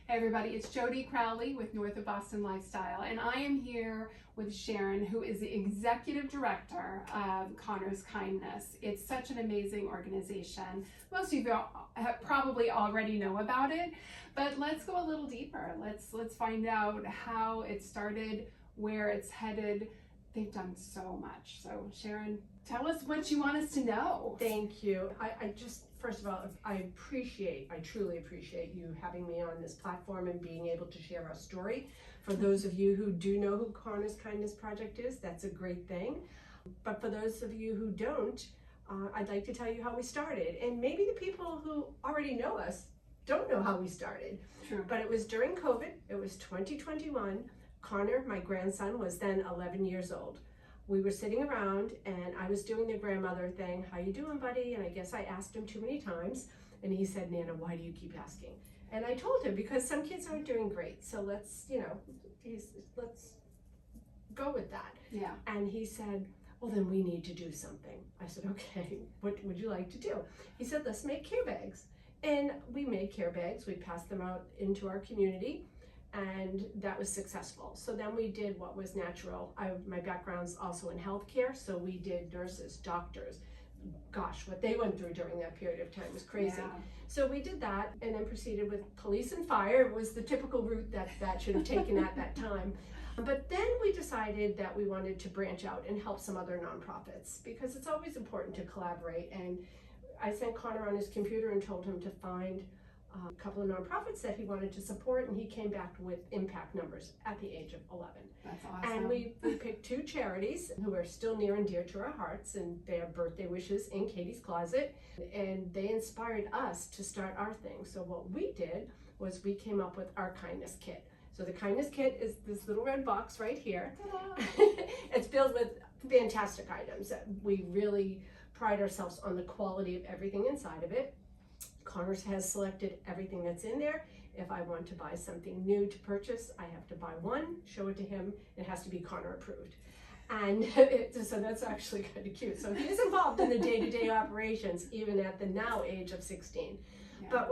Hey everybody, it's Jody Crowley with North of Boston Lifestyle, and I am here with Sharon, who is the Executive Director of Connor's Kindness. It's such an amazing organization. Most of you probably already know about it, but let's go a little deeper. Let's find out how it started, where it's headed. They've done so much. So Sharon, tell us what you want us to know. Thank you. I just, first of all, I truly appreciate you having me on this platform and being able to share our story. For those of you who do know who Connor's Kindness Project is, that's a great thing. But for those of you who don't, I'd like to tell you how we started. And maybe the people who already know us don't know how we started. True. But it was during COVID. It was 2021. Connor, my grandson, was then 11 years old. We were sitting around and I was doing the grandmother thing. How you doing, buddy? And I guess I asked him too many times. And he said, Nana, why do you keep asking? And I told him, because some kids aren't doing great. So let's go with that. Yeah. And he said, well, then we need to do something. I said, okay, what would you like to do? He said, let's make care bags. And we made care bags. We passed them out into our community. And that was successful. So then we did what was natural. My background's also in healthcare, so we did nurses, doctors. Gosh, what they went through during that period of time was crazy. Yeah. So we did that and then proceeded with police and fire. It was the typical route that should have taken at that time. But then we decided that we wanted to branch out and help some other nonprofits, because it's always important to collaborate. And I sent Connor on his computer and told him to find a couple of nonprofits that he wanted to support, and he came back with impact numbers at the age of 11. That's awesome. And we picked two charities who are still near and dear to our hearts, and they have birthday wishes in Katie's Closet, and they inspired us to start our thing. So what we did was we came up with our kindness kit. So the kindness kit is this little red box right here. It's filled with fantastic items that we really pride ourselves on the quality of everything inside of it. Connor has selected everything that's in there. If I want to buy something new to purchase, I have to buy one, show it to him. It has to be Connor approved. And so that's actually kind of cute. So he is involved in the day-to-day operations, even at the now age of 16. Yeah. But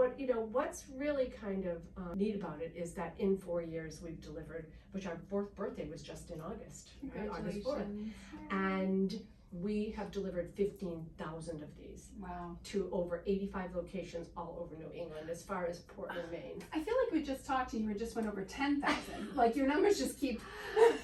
what's really kind of neat about it is that in 4 years we've delivered, which our 4th birthday was just in August, right? August 4th. And we have delivered 15,000 of these. Wow. To over 85 locations all over New England, as far as Portland, Maine. I feel like we just talked and you just went over 10,000. Like your numbers just keep...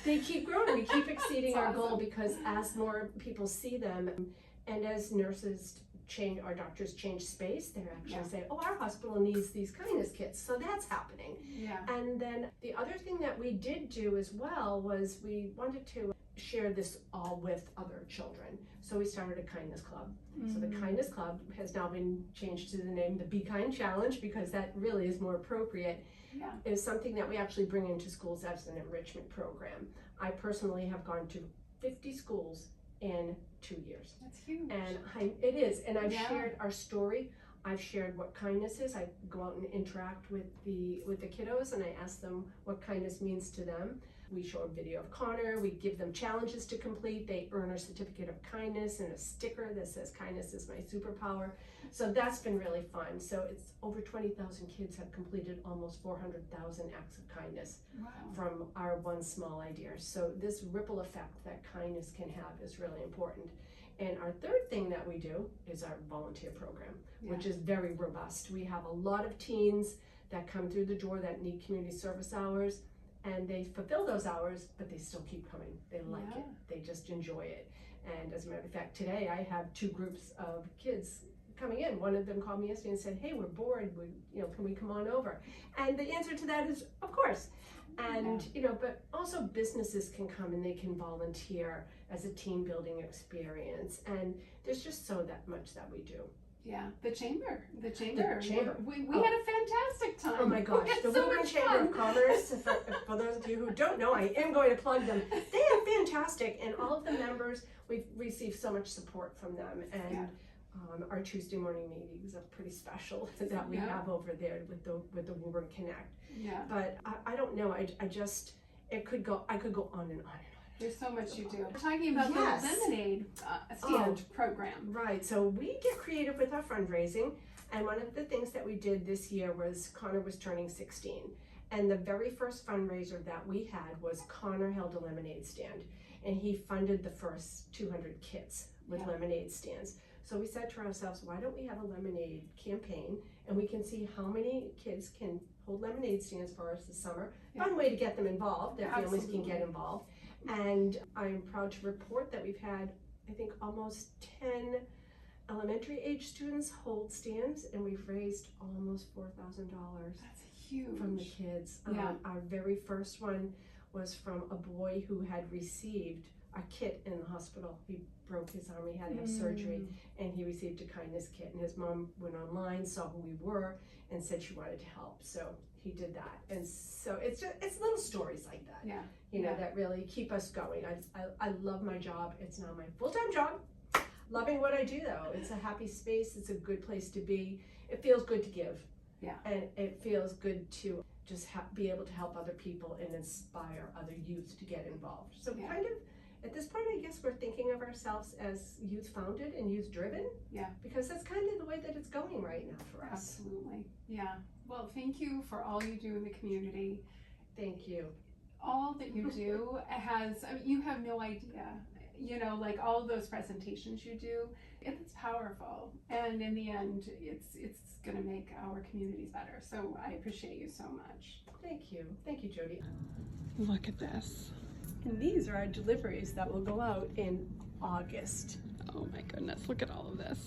They keep growing. We keep exceeding our awesome. goal, because as more people see them, and as nurses change, our doctors change space, they're actually saying, oh, our hospital needs these kindness kits. So that's happening. Yeah. And then the other thing that we did do as well was we wanted to share this all with other children. So we started a kindness club. So the kindness club has now been changed to the name the Be Kind Challenge, because that really is more appropriate. Yeah. Is something that we actually bring into schools as an enrichment program. I personally have gone to 50 schools in 2 years. That's huge. And it is. And I've shared our story. I've shared what kindness is. I go out and interact with the kiddos, and I ask them what kindness means to them. We show a video of Connor. We give them challenges to complete. They earn a certificate of kindness and a sticker that says kindness is my superpower. So that's been really fun. So it's over 20,000 kids have completed almost 400,000 acts of kindness. Wow. From our one small idea. So this ripple effect that kindness can have is really important. And our third thing that we do is our volunteer program, which is very robust. We have a lot of teens that come through the door that need community service hours, and they fulfill those hours, but they still keep coming. They like it. They just enjoy it. And as a matter of fact, today I have 2 groups of kids coming in. One of them called me yesterday and said, hey, we're bored. Can we come on over? And the answer to that is, of course. And, but also businesses can come and they can volunteer as a team building experience. And there's just so that much that we do. Yeah, the chamber. The chamber. We had a fantastic time. Oh my gosh, the Woburn Chamber of Commerce, for those of you who don't know, I am going to plug them. They are fantastic, and all of the members, we've received so much support from them. And our Tuesday morning meetings are pretty special that we have over there with the Woburn Connect. Yeah. But I don't know, I could go on and on and on. There's so much you do. We're talking about Yes. the lemonade stand program. Right, so we get creative with our fundraising, and one of the things that we did this year was Connor was turning 16, and the very first fundraiser that we had was Connor held a lemonade stand, and he funded the first 200 kits with lemonade stands. So we said to ourselves, why don't we have a lemonade campaign, and we can see how many kids can hold lemonade stands for us this summer. Fun way to get them involved, their families can get involved. And I'm proud to report that we've had, I think, almost 10 elementary age students hold stands, and we've raised almost $4,000 That's huge. from the kids. Our very first one was from a boy who had received a kit in the hospital. He broke his arm, he had to have surgery, and he received a kindness kit, and his mom went online, saw who we were, and said she wanted to help. So he did that. And so it's little stories like that, you know, that really keep us going. I love my job. It's now my full-time job. Loving what I do, though. It's a happy space. It's a good place to be. It feels good to give. And it feels good to just be able to help other people and inspire other youth to get involved. So kind of, at this point, I guess we're thinking of ourselves as youth-founded and youth-driven. Because that's kind of the way that it's going right now for us. Absolutely. Well, thank you for all you do in the community. Thank you. All that you do you have no idea. You know, like all of those presentations you do, it's powerful. And in the end, it's going to make our communities better. So I appreciate you so much. Thank you. Thank you, Jody. Look at this. And these are our deliveries that will go out in August. Oh my goodness, look at all of this.